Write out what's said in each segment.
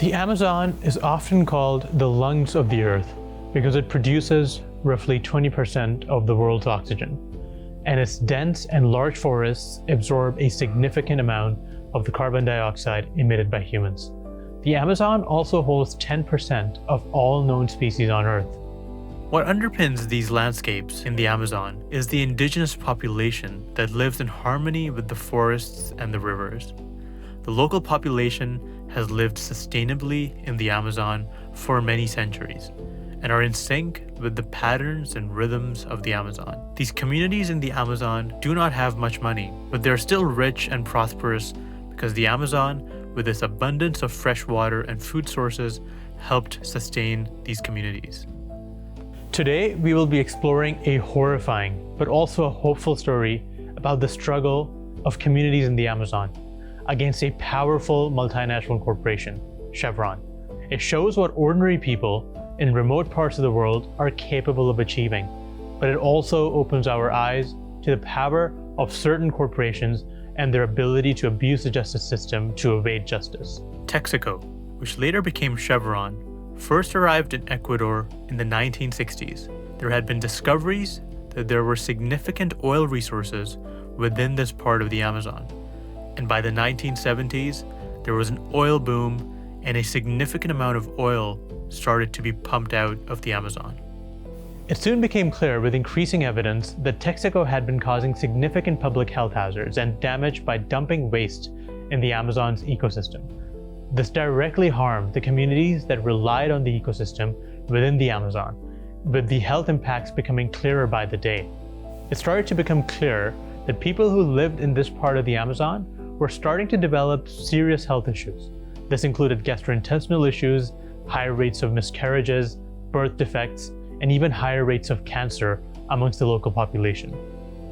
The Amazon is often called the lungs of the earth because it produces roughly 20% of the world's oxygen, and its dense and large forests absorb a significant amount of the carbon dioxide emitted by humans. The Amazon also holds 10% of all known species on Earth. What underpins these landscapes in the Amazon is the indigenous population that lives in harmony with the forests and the rivers. The local population has lived sustainably in the Amazon for many centuries and are in sync with the patterns and rhythms of the Amazon. These communities in the Amazon do not have much money, but they're still rich and prosperous because the Amazon, with its abundance of fresh water and food sources, helped sustain these communities. Today, we will be exploring a horrifying but also a hopeful story about the struggle of communities in the Amazon against a powerful multinational corporation, Chevron. It shows what ordinary people in remote parts of the world are capable of achieving, but it also opens our eyes to the power of certain corporations and their ability to abuse the justice system to evade justice. Texaco, which later became Chevron, first arrived in Ecuador in the 1960s. There had been discoveries that there were significant oil resources within this part of the Amazon. And by the 1970s, there was an oil boom and a significant amount of oil started to be pumped out of the Amazon. It soon became clear with increasing evidence that Texaco had been causing significant public health hazards and damage by dumping waste in the Amazon's ecosystem. This directly harmed the communities that relied on the ecosystem within the Amazon, with the health impacts becoming clearer by the day. It started to become clear that people who lived in this part of the Amazon were starting to develop serious health issues. This included gastrointestinal issues, higher rates of miscarriages, birth defects, and even higher rates of cancer amongst the local population.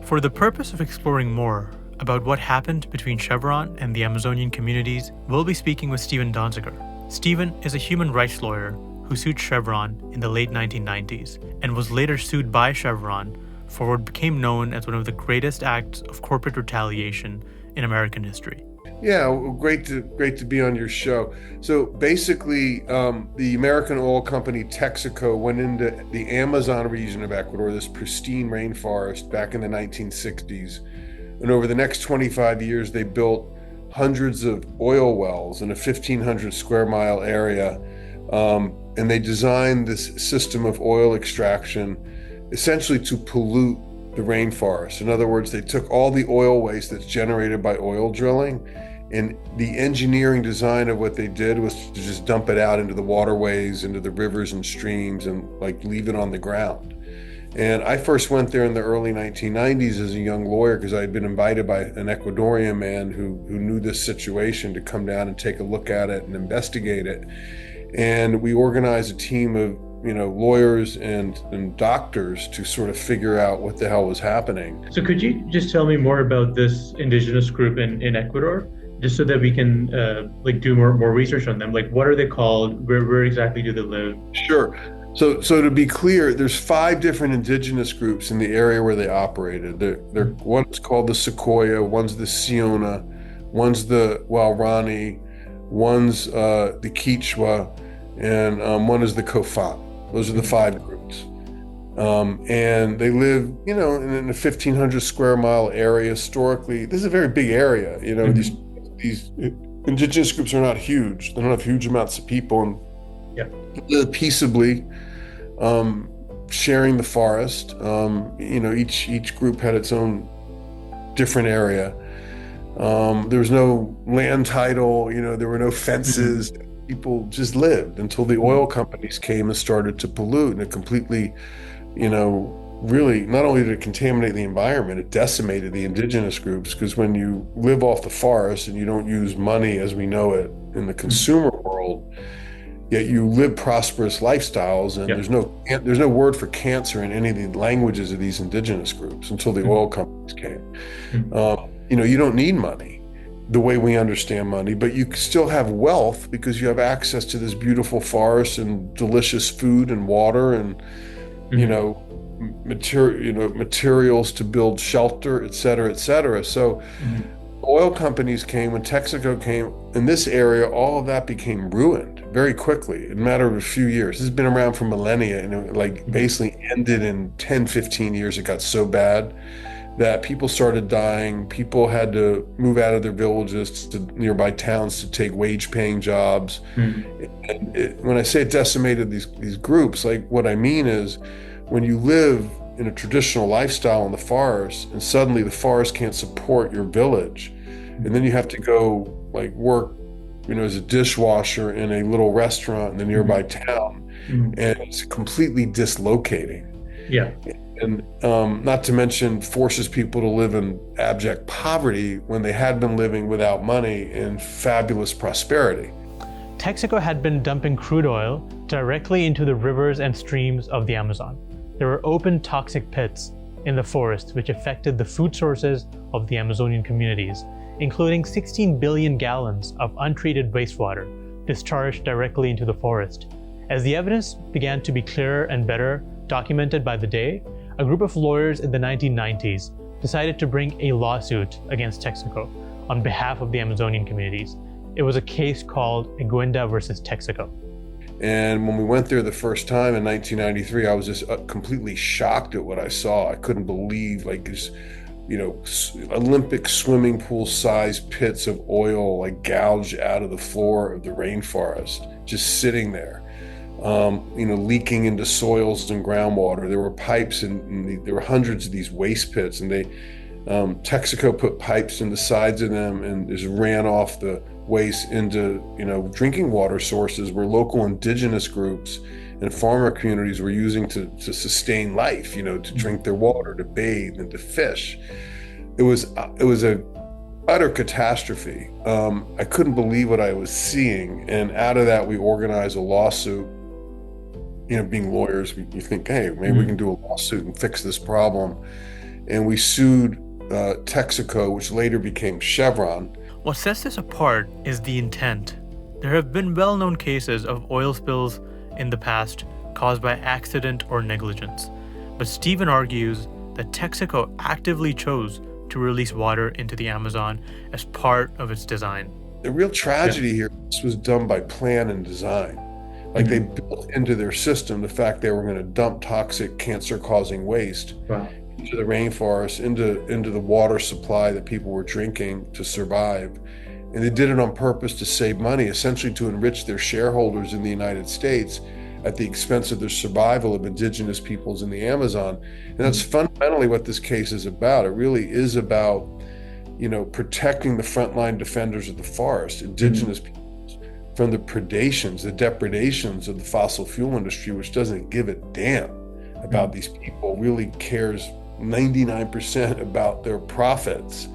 For the purpose of exploring more about what happened between Chevron and the Amazonian communities, we'll be speaking with Steven Donziger. Steven is a human rights lawyer who sued Chevron in the late 1990s and was later sued by Chevron for what became known as one of the greatest acts of corporate retaliation in American history. Yeah, well, great to be on your show. So basically, the American oil company Texaco went into the Amazon region of Ecuador, this pristine rainforest, back in the 1960s. And over the next 25 years, they built hundreds of oil wells in a 1,500 square mile area. And they designed this system of oil extraction essentially to pollute the rainforest. In other words, they took all the oil waste that's generated by oil drilling, and the engineering design of what they did was to just dump it out into the waterways, into the rivers and streams, and leave it on the ground. And I first went there in the early 1990s as a young lawyer because I had been invited by an Ecuadorian man who knew this situation to come down and take a look at it and investigate it. And we organized a team of lawyers and doctors to sort of figure out what the hell was happening. So could you just tell me more about this indigenous group in Ecuador, just so that we can do more research on them? What are they called? Where exactly do they live? Sure. So to be clear, there's 5 different indigenous groups in the area where they operated. One's called the Sequoia, one's the Siona, one's the Waorani, one's the Quechua, and one is the Kofan. Those are the 5 groups. And they live, in a 1,500 square mile area. Historically, this is a very big area. These indigenous groups are not huge. They don't have huge amounts of people, and they live peaceably, sharing the forest. Each group had its own different area. There was no land title. There were no fences. People just lived until the oil companies came and started to pollute, and it completely, really, not only did it contaminate the environment, it decimated the indigenous groups, because when you live off the forest and you don't use money as we know it in the consumer world, yet you live prosperous lifestyles, and there's no word for cancer in any of the languages of these indigenous groups until the oil companies came. You don't need money the way we understand money, but you still have wealth because you have access to this beautiful forest and delicious food and water and materials to build shelter, et cetera, et cetera. So oil companies came, when Texaco came, in this area, all of that became ruined. very quickly, in a matter of a few years. This has been around for millennia, and it like basically ended in 10, 15 years. It got so bad that people started dying. People had to move out of their villages to nearby towns to take wage-paying jobs. And when I say it decimated these groups, like what I mean is when you live in a traditional lifestyle in the forest and suddenly the forest can't support your village, and then you have to go like work, as a dishwasher in a little restaurant in the nearby town, and it's completely dislocating. Yeah. And not to mention forces people to live in abject poverty when they had been living without money in fabulous prosperity. Texaco had been dumping crude oil directly into the rivers and streams of the Amazon. There were open toxic pits in the forest which affected the food sources of the Amazonian communities, including 16 billion gallons of untreated wastewater discharged directly into the forest. As the evidence began to be clearer and better documented by the day, a group of lawyers in the 1990s decided to bring a lawsuit against Texaco on behalf of the Amazonian communities. It was a case called Aguinda versus Texaco. And when we went there the first time in 1993, I was just completely shocked at what I saw. I couldn't believe this, Olympic swimming pool sized pits of oil like gouged out of the floor of the rainforest, just sitting there. Leaking into soils and groundwater. There were pipes and there were hundreds of these waste pits, and Texaco put pipes in the sides of them and just ran off the waste into, drinking water sources where local indigenous groups and farmer communities were using to sustain life, to drink their water, to bathe and to fish. It was a utter catastrophe. I couldn't believe what I was seeing. And out of that, we organized a lawsuit. Being lawyers, you think, hey, maybe we can do a lawsuit and fix this problem. And we sued Texaco, which later became Chevron. What sets this apart is the intent. There have been well-known cases of oil spills in the past caused by accident or negligence. But Steven argues that Texaco actively chose to release water into the Amazon as part of its design. The real tragedy here, this was done by plan and design. They built into their system the fact they were going to dump toxic, cancer-causing waste into the rainforest, into the water supply that people were drinking to survive. And they did it on purpose to save money, essentially to enrich their shareholders in the United States at the expense of the survival of indigenous peoples in the Amazon. And that's fundamentally what this case is about. It really is about, protecting the frontline defenders of the forest, indigenous people, from the predations, the depredations of the fossil fuel industry, which doesn't give a damn about these people, really cares 99% about their profits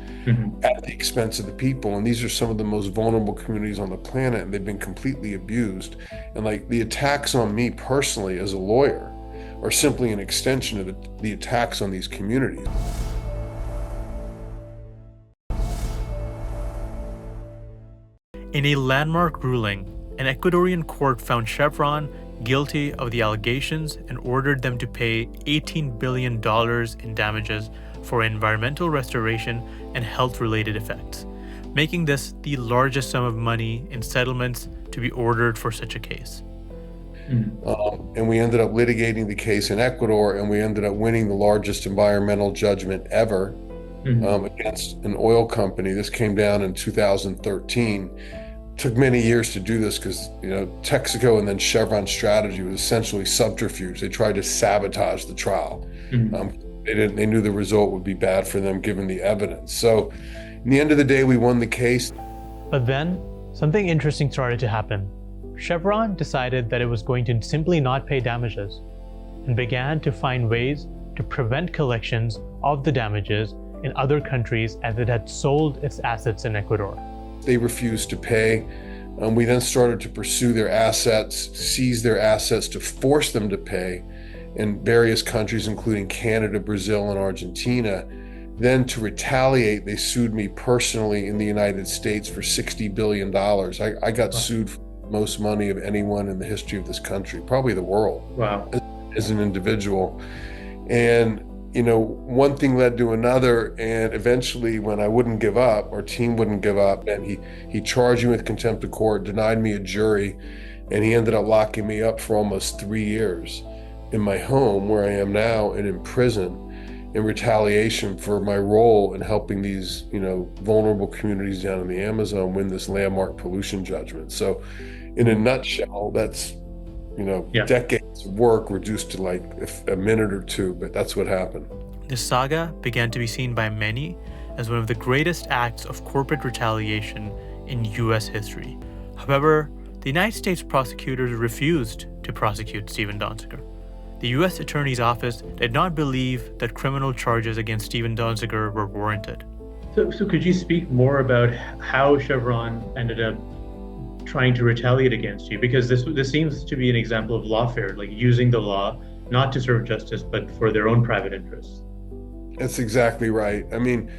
at the expense of the people. And these are some of the most vulnerable communities on the planet, and they've been completely abused. And the attacks on me personally as a lawyer are simply an extension of the attacks on these communities. In a landmark ruling, an Ecuadorian court found Chevron guilty of the allegations and ordered them to pay $18 billion in damages for environmental restoration and health-related effects, making this the largest sum of money in settlements to be ordered for such a case. And we ended up litigating the case in Ecuador, and we ended up winning the largest environmental judgment ever against an oil company. This came down in 2013. Took many years to do this because, Texaco and then Chevron's strategy was essentially subterfuge. They tried to sabotage the trial. They knew the result would be bad for them given the evidence. So in the end of the day, we won the case. But then something interesting started to happen. Chevron decided that it was going to simply not pay damages and began to find ways to prevent collections of the damages in other countries as it had sold its assets in Ecuador. They refused to pay. We then started to pursue their assets, seize their assets to force them to pay in various countries, including Canada, Brazil, and Argentina. Then to retaliate, they sued me personally in the United States for $60 billion. I got sued for the most money of anyone in the history of this country, probably the world, as an individual. And one thing led to another, and eventually when I wouldn't give up, our team wouldn't give up, and he charged me with contempt of court, denied me a jury, And he ended up locking me up for almost 3 years in my home where I am now and in prison in retaliation for my role in helping these, vulnerable communities down in the Amazon win this landmark pollution judgment. So in a nutshell, that's, decades of work reduced to like a minute or two, but that's what happened. This saga began to be seen by many as one of the greatest acts of corporate retaliation in US history. However, the United States prosecutors refused to prosecute Steven Donziger. The U.S. Attorney's Office did not believe that criminal charges against Steven Donziger were warranted. So could you speak more about how Chevron ended up trying to retaliate against you? Because this seems to be an example of lawfare, like using the law not to serve justice, but for their own private interests. That's exactly right. I mean,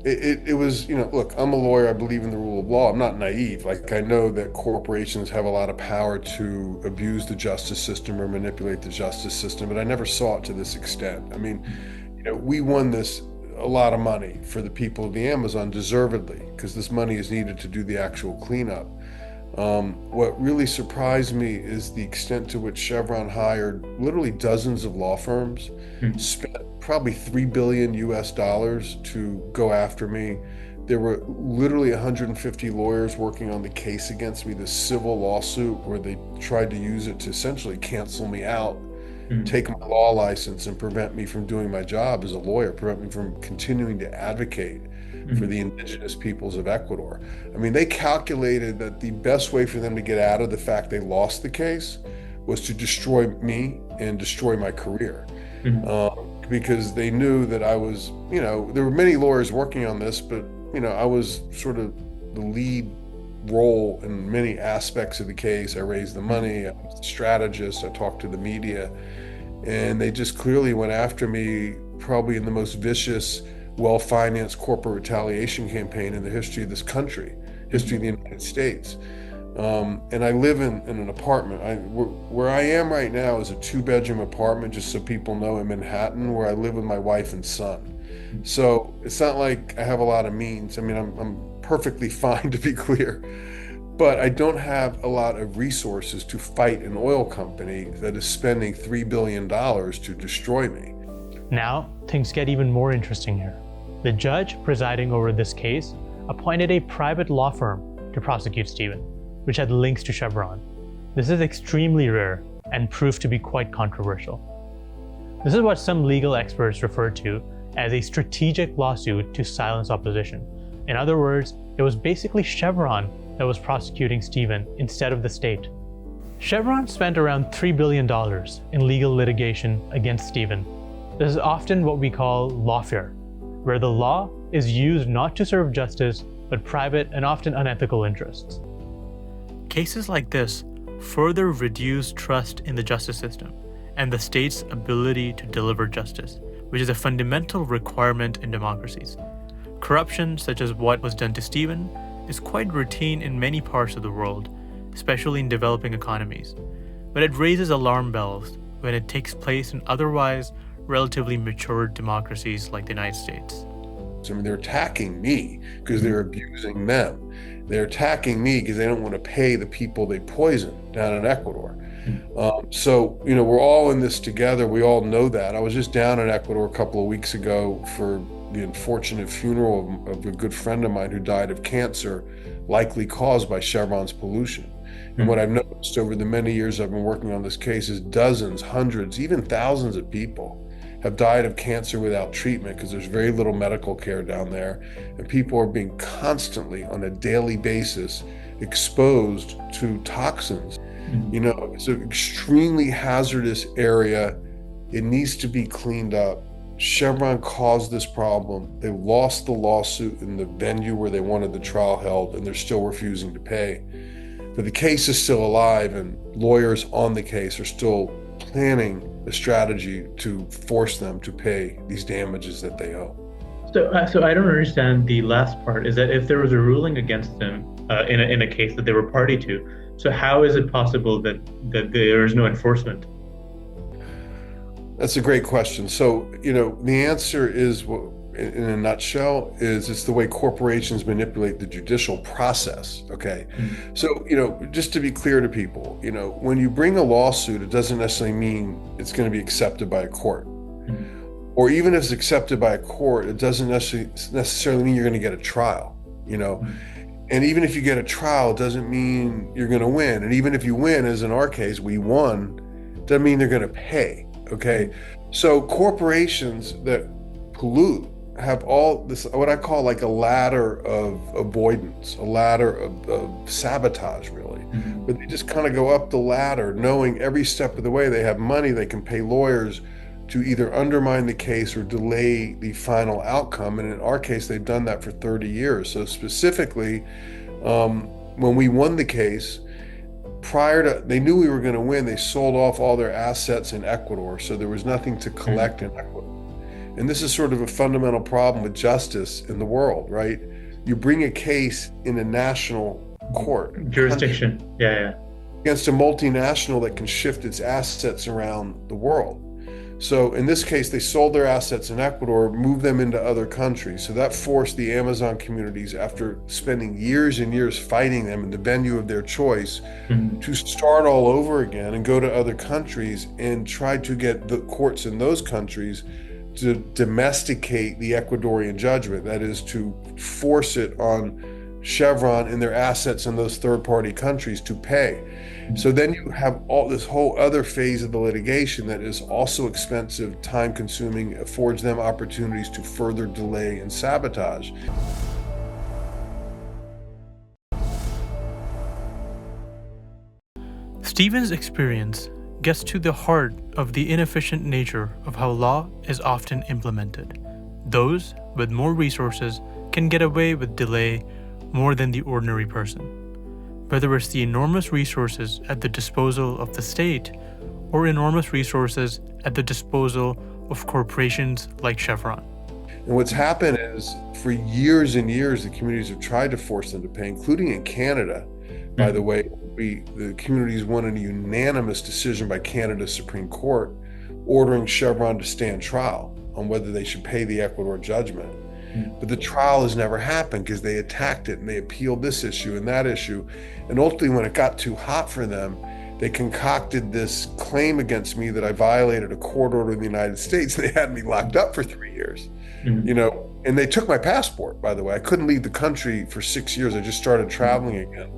it was, look, I'm a lawyer. I believe in the rule of law. I'm not naive. Like, I know that corporations have a lot of power to abuse the justice system or manipulate the justice system, but I never saw it to this extent. I mean, we won this a lot of money for the people of the Amazon, deservedly, because this money is needed to do the actual cleanup. What really surprised me is the extent to which Chevron hired literally dozens of law firms, spent probably $3 billion to go after me. There were literally 150 lawyers working on the case against me, this civil lawsuit where they tried to use it to essentially cancel me out, take my law license and prevent me from doing my job as a lawyer, prevent me from continuing to advocate for the indigenous peoples of Ecuador. I mean, they calculated that the best way for them to get out of the fact they lost the case was to destroy me and destroy my career. Because they knew that I was, there were many lawyers working on this, but, I was sort of the lead role in many aspects of the case. I raised the money, I was the strategist, I talked to the media, and they just clearly went after me, probably in the most vicious, well-financed corporate retaliation campaign in the history of this country, history of the United States. And I live in an apartment. Where I am right now is a 2-bedroom apartment, just so people know, in Manhattan, where I live with my wife and son. So it's not like I have a lot of means. I mean, I'm perfectly fine, to be clear, but I don't have a lot of resources to fight an oil company that is spending $3 billion to destroy me. Now, things get even more interesting here. The judge presiding over this case appointed a private law firm to prosecute Steven, which had links to Chevron. This is extremely rare and proved to be quite controversial. This is what some legal experts refer to as a strategic lawsuit to silence opposition. In other words, it was basically Chevron that was prosecuting Steven instead of the state. Chevron spent around $3 billion in legal litigation against Steven. This is often what we call lawfare, where the law is used not to serve justice, but private and often unethical interests. Cases like this further reduce trust in the justice system and the state's ability to deliver justice, which is a fundamental requirement in democracies. Corruption, such as what was done to Steven, is quite routine in many parts of the world, especially in developing economies. But it raises alarm bells when it takes place in otherwise relatively mature democracies like the United States. I mean, they're attacking me because they're abusing them. They're attacking me because they don't want to pay the people they poisoned down in Ecuador. So, we're all in this together. We all know that. I was just down in Ecuador a couple of weeks ago for the unfortunate funeral of a good friend of mine who died of cancer, likely caused by Chevron's pollution. And what I've noticed over the many years I've been working on this case is dozens, hundreds, even thousands of people have died of cancer without treatment because there's very little medical care down there. And people are being constantly, on a daily basis, exposed to toxins. It's an extremely hazardous area. It needs to be cleaned up. Chevron caused this problem. They lost the lawsuit in the venue where they wanted the trial held, and they're still refusing to pay. But the case is still alive, and lawyers on the case are still planning a strategy to force them to pay these damages that they owe. So I don't understand the last part, is that if there was a ruling against them in a case that they were party to, so how is it possible that there is no enforcement? That's a great question. So, the answer is in a nutshell, is it's the way corporations manipulate the judicial process. Okay. So, just to be clear to people, when you bring a lawsuit, it doesn't necessarily mean it's going to be accepted by a court. Or even if it's accepted by a court, it doesn't necessarily mean you're going to get a trial, And even if you get a trial, it doesn't mean you're going to win. And even if you win, as in our case, we won, doesn't mean they're going to pay. Okay. So corporations that pollute have all this, what I call like a ladder of avoidance, a ladder of sabotage, really. But they just kind of go up the ladder, knowing every step of the way they have money, they can pay lawyers to either undermine the case or delay the final outcome. And in our case, they've done that for 30 years. So specifically, when we won the case, they knew we were going to win, they sold off all their assets in Ecuador. So there was nothing to collect in Ecuador. And this is sort of a fundamental problem with justice in the world, right? You bring a case in a national court. Jurisdiction, yeah. Against a multinational that can shift its assets around the world. So in this case, they sold their assets in Ecuador, moved them into other countries. So that forced the Amazon communities, after spending years and years fighting them in the venue of their choice, to start all over again and go to other countries and try to get the courts in those countries to domesticate the Ecuadorian judgment. That is, to force it on Chevron and their assets in those third-party countries to pay. So then you have all this whole other phase of the litigation that is also expensive, time-consuming, affords them opportunities to further delay and sabotage. Steven's experience gets to the heart of the inefficient nature of how law is often implemented. Those with more resources can get away with delay more than the ordinary person. Whether it's the enormous resources at the disposal of the state or enormous resources at the disposal of corporations like Chevron. And what's happened is, for years and years, the communities have tried to force them to pay, including in Canada. By the way, the communities won a unanimous decision by Canada's Supreme Court ordering Chevron to stand trial on whether they should pay the Ecuador judgment. But the trial has never happened because they attacked it and they appealed this issue and that issue. And ultimately, when it got too hot for them, they concocted this claim against me that I violated a court order in the United States. They had me locked up for 3 years, and they took my passport, by the way. I couldn't leave the country for 6 years. I just started traveling again.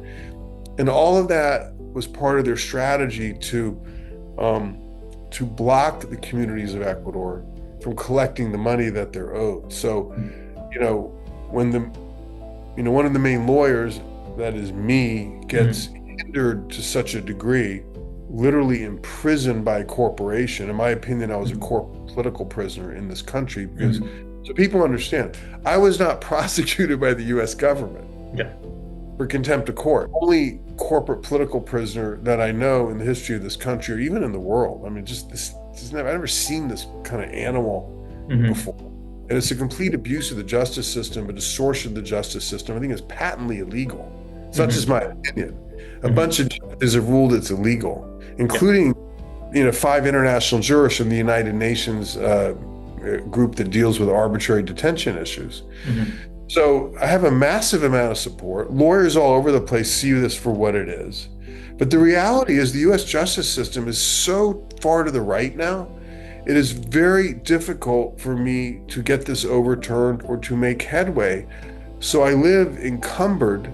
And all of that was part of their strategy to block the communities of Ecuador from collecting the money that they're owed. So, when one of the main lawyers, that is me, gets hindered to such a degree, literally imprisoned by a corporation. In my opinion, I was a political prisoner in this country because, so people understand, I was not prosecuted by the US government for contempt of court. Only corporate political prisoner that I know in the history of this country, or even in the world. I mean, I've never seen this kind of animal before. And it's a complete abuse of the justice system, a distortion of the justice system. I think it's patently illegal. It's not just my opinion. A bunch of judges have ruled it's illegal, including 5 international jurists from the United Nations group that deals with arbitrary detention issues. So I have a massive amount of support. Lawyers all over the place see this for what it is. But the reality is the US justice system is so far to the right now, it is very difficult for me to get this overturned or to make headway. So I live encumbered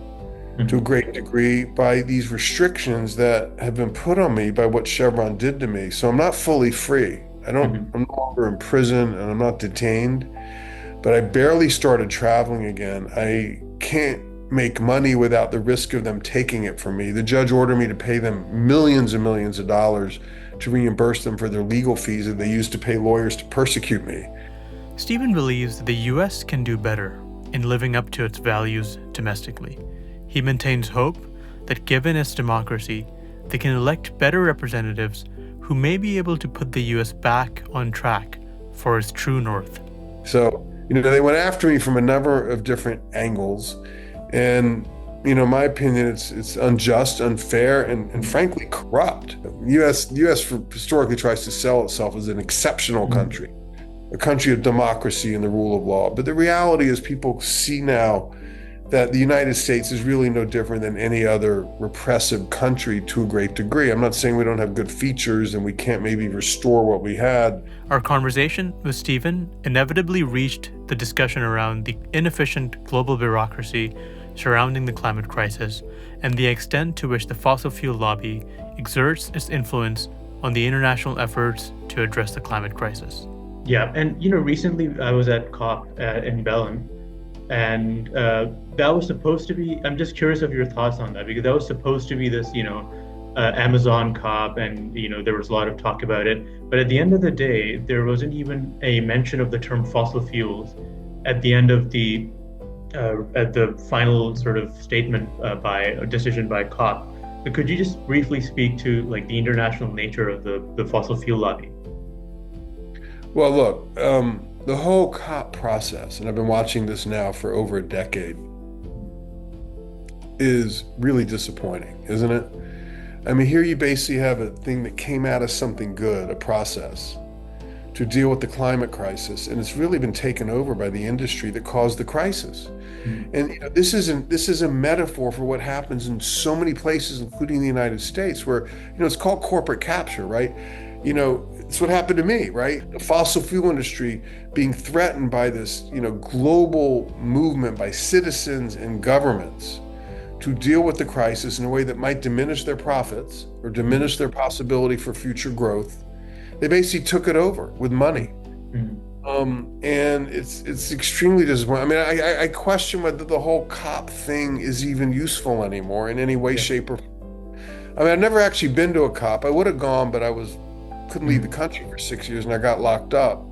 to a great degree by these restrictions that have been put on me by what Chevron did to me. So I'm not fully free. I'm no longer in prison and I'm not detained, but I barely started traveling again. I can't make money without the risk of them taking it from me. The judge ordered me to pay them millions and millions of dollars to reimburse them for their legal fees that they used to pay lawyers to persecute me. Steven believes that the US can do better in living up to its values domestically. He maintains hope that given its democracy, they can elect better representatives who may be able to put the US back on track for its true north. So, they went after me from a number of different angles. And, in my opinion, it's unjust, unfair, and frankly corrupt. The U.S. historically tries to sell itself as an exceptional country. a country of democracy and the rule of law. But the reality is people see now that the United States is really no different than any other repressive country to a great degree. I'm not saying we don't have good features and we can't maybe restore what we had. Our conversation with Steven inevitably reached the discussion around the inefficient global bureaucracy surrounding the climate crisis and the extent to which the fossil fuel lobby exerts its influence on the international efforts to address the climate crisis. Yeah, and recently I was at COP in Bellin, and that was supposed to be, I'm just curious of your thoughts on that, because that was supposed to be this, Amazon COP, and there was a lot of talk about it. But at the end of the day, there wasn't even a mention of the term fossil fuels at the end of at the final sort of statement by a decision by COP. But could you just briefly speak to the international nature of the fossil fuel lobby? Well, look, the whole COP process, and I've been watching this now for over a decade, is really disappointing, isn't it? I mean, here you basically have a thing that came out of something good, a process to deal with the climate crisis, and it's really been taken over by the industry that caused the crisis. Mm-hmm. And this is a metaphor for what happens in so many places, including the United States, where it's called corporate capture, right? It's what happened to me, right? The fossil fuel industry being threatened by this, global movement by citizens and governments to deal with the crisis in a way that might diminish their profits or diminish their possibility for future growth. They basically took it over with money. Mm-hmm. And it's extremely disappointing. I mean, I question whether the whole COP thing is even useful anymore in any way, shape, or form. I mean, I've never actually been to a COP. I would have gone, but I couldn't leave the country for 6 years and I got locked up.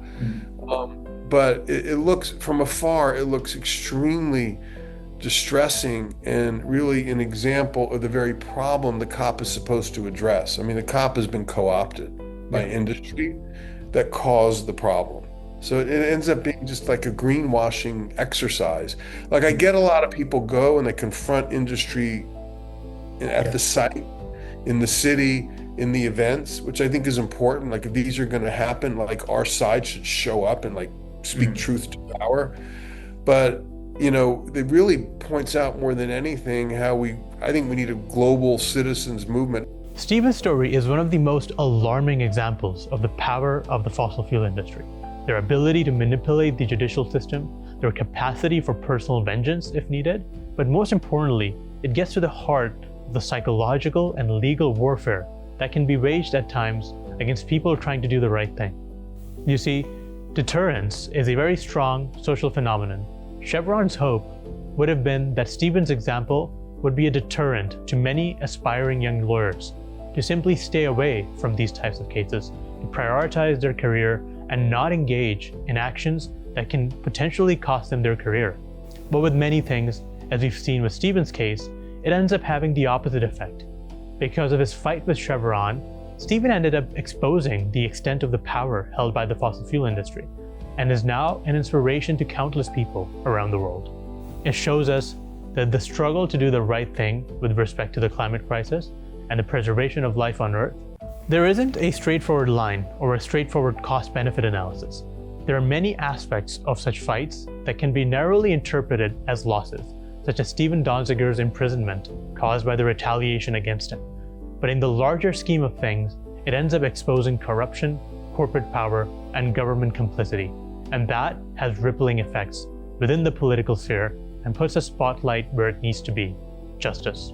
But it looks, from afar, it looks extremely distressing and really an example of the very problem the COP is supposed to address. I mean, the COP has been co-opted by industry that caused the problem. So it ends up being just like a greenwashing exercise. I get a lot of people go and they confront industry at the site, in the city, in the events, which I think is important. If these are going to happen, our side should show up and speak truth to power. But it really points out more than anything how I think we need a global citizens movement. Steven's story is one of the most alarming examples of the power of the fossil fuel industry. Their ability to manipulate the judicial system, their capacity for personal vengeance if needed, but most importantly, it gets to the heart of the psychological and legal warfare that can be waged at times against people trying to do the right thing. You see, deterrence is a very strong social phenomenon. Chevron's hope would have been that Steven's example would be a deterrent to many aspiring young lawyers to simply stay away from these types of cases, to prioritize their career and not engage in actions that can potentially cost them their career. But with many things, as we've seen with Steven's case, it ends up having the opposite effect. Because of his fight with Chevron, Steven ended up exposing the extent of the power held by the fossil fuel industry, and is now an inspiration to countless people around the world. It shows us that the struggle to do the right thing with respect to the climate crisis and the preservation of life on Earth, there isn't a straightforward line or a straightforward cost-benefit analysis. There are many aspects of such fights that can be narrowly interpreted as losses, such as Steven Donziger's imprisonment caused by the retaliation against him. But in the larger scheme of things, it ends up exposing corruption, corporate power, and government complicity. And that has rippling effects within the political sphere and puts a spotlight where it needs to be: justice.